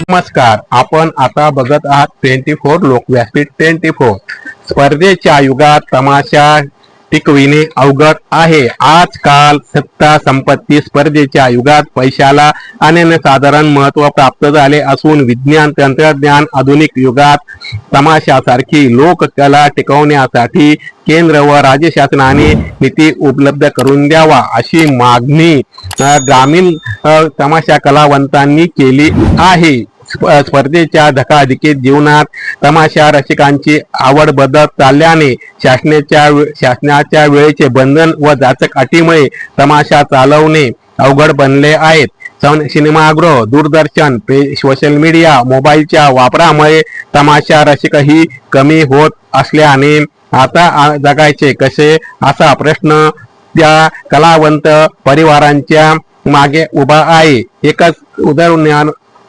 नमस्कार. आपण आता बघत आहात 24 लोकव्यासपीठ 24. स्पर्धेच्या युगात तमाशा टिकविणे अवघड आहे. आजकाल सत्ता संपत्ती स्पर्धेच्या युगात पैशाला अनन्यसाधारण महत्त्व प्राप्त झाले असून विज्ञान तंत्रज्ञान आधुनिक युगात तमाशासारखी लोककला टिकवण्यासाठी केंद्र व राज्य शासनाने निधी उपलब्ध करून द्यावा अशी मागणी ग्रामीण तमाशा कलावंतांनी केली आहे. स्पर्धेच्या धकाधकीत जीवनात तमाशा रसिकांची आवड बदलत चालल्याने शासनाच्या वेळेचे बंधन व जाचक अटीमुळे तमाशा चालवणे अवघड बनले आहेत. सिनेमागृह, दूरदर्शन, सोशल मीडिया, मोबाईलच्या वापरामुळे तमाशा रसिकही कमी होत असल्याने आता जगायचे कसे असा प्रश्न त्या कलावंत परिवारांच्या मागे उभा आहे. एकच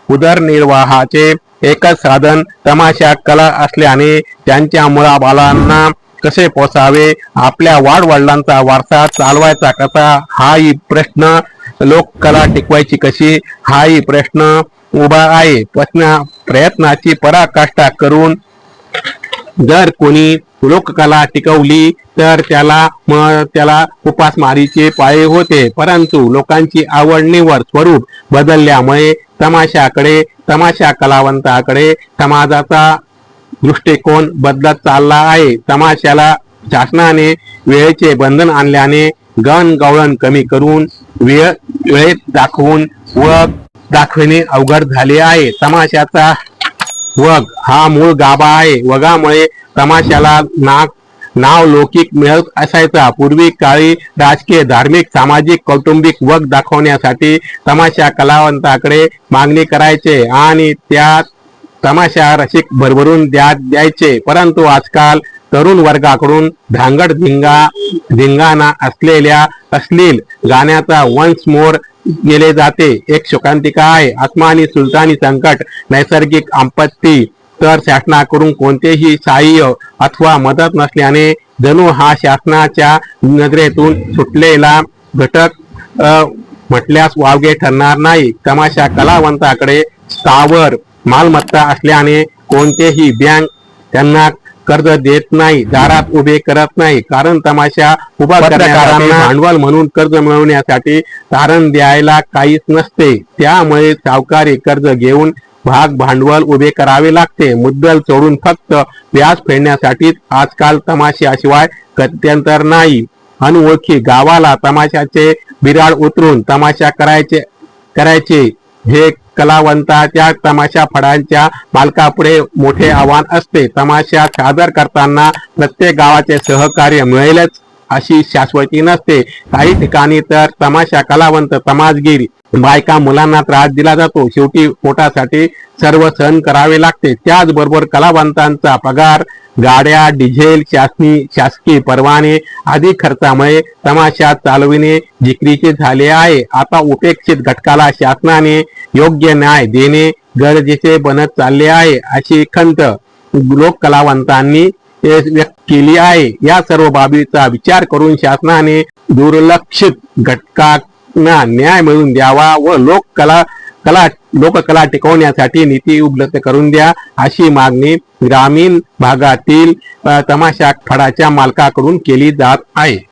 उदरनिर्वाहाचे एकच साधन तमाशा कला असल्याने त्यांच्या मुलाबाळांना कसे पोसावे, आपल्या वाडवडिलांचा वारसा चालवायचा कसा हाही प्रश्न, लोककला टिकवायची कशी हाही प्रश्न उभा आहे. प्रयत्नाची पराकाष्ठा करून जर कोणी लोककला टिकवली तर त्याला उपासमारीचे पाय होते. परंतु लोकांची आवड निवड स्वरूप बदलल्यामुळे तमाशा कलावंताकडे समाजाचा दृष्टिकोन बदलत चालला आहे. तमाशाला शासनाने वेळेचे बंधन आणल्याने गवळण कमी करून वेळेत दाखवणे अवघड झाले आहे. तमाशाचा वग हा मूळ गाभा आहे. वगामुळे तमाशाला नाव लौकिक मिळत असायचा. पूर्वी काळी राजकीय, धार्मिक, सामाजिक, कौटुंबिक वग दाखवण्यासाठी तमाशा कलावंताकडे मागणी करायचे आणि त्या तमाशा रसिक भरभरून द्यायचे. परंतु आजकाल तरुण वर्गाकडून धांगड धिंगाणा असलेल्या अश्लील गाण्याचा वन्स मोर केले जाते. एक शोकांतिका आहे. आसमानी सुलतानी संकट, नैसर्गिक आपत्ती तर शासनाकडून कोणतेही सहाय्य अथवा मदत नसल्याने जणू हा शासनाच्या नजरेतून सुटलेला घटक म्हटल्यास वावगे ठरणार नाही. तमाशा कलावंताकडे स्थावर मालमत्ता असल्याने कोणतेही बँक त्यांना कर्ज देत नाही, दारात उभे करत नाही. कारण तमाशा उभा करणाऱ्यांना भांडवल म्हणून कर्ज मिळवण्यासाठी तारण द्यायला काहीच नसते. त्यामुळे सावकारी कर्ज घेऊन भाग भांडवल उभे करावे लागते. मुद्दल सोडून फक्त व्याज फेडण्यासाठीच आजकाल तमाशाशिवाय गत्यंतर नाही. अनोळखी गावाला तमाशाचे बिराड उतरून तमाशा करायचे हे कलावंताच्या तमाशा फडांच्या मालकापुढे मोठे आव्हान असते. तमाशा सादर करताना प्रत्येक गावाचे सहकार्य मिळेलच अशी शाश्वती नसते. काही ठिकाणी तर तमाशा कलावंत समाजगीर, बायका मुलांना त्रास दिला जातो. शेवटी पोटासाठी सर्व सहन करावे लागते. त्याचबरोबर कलावंतांचा पगार, गाड्या, डिझेल, शासकीय परवाने आदी खर्चामुळे तमाशा चालविणे जिकरीचे झाले आहे. आता उपेक्षित घटकाला शासनाने योग्य न्याय देणे गरजेचे बनत चालले आहे अशी खंत लोक कलावंतांनी व्यक्त केली आहे. या सर्व बाबीचा विचार करून शासनाने दुर्लक्षित घटकांना न्याय मिळवून द्यावा व लोककला टिकवण्यासाठी निधी उपलब्ध करून द्या अशी मागणी ग्रामीण भागातील तमाशा फडाच्या मालकाकडून केली जात आहे.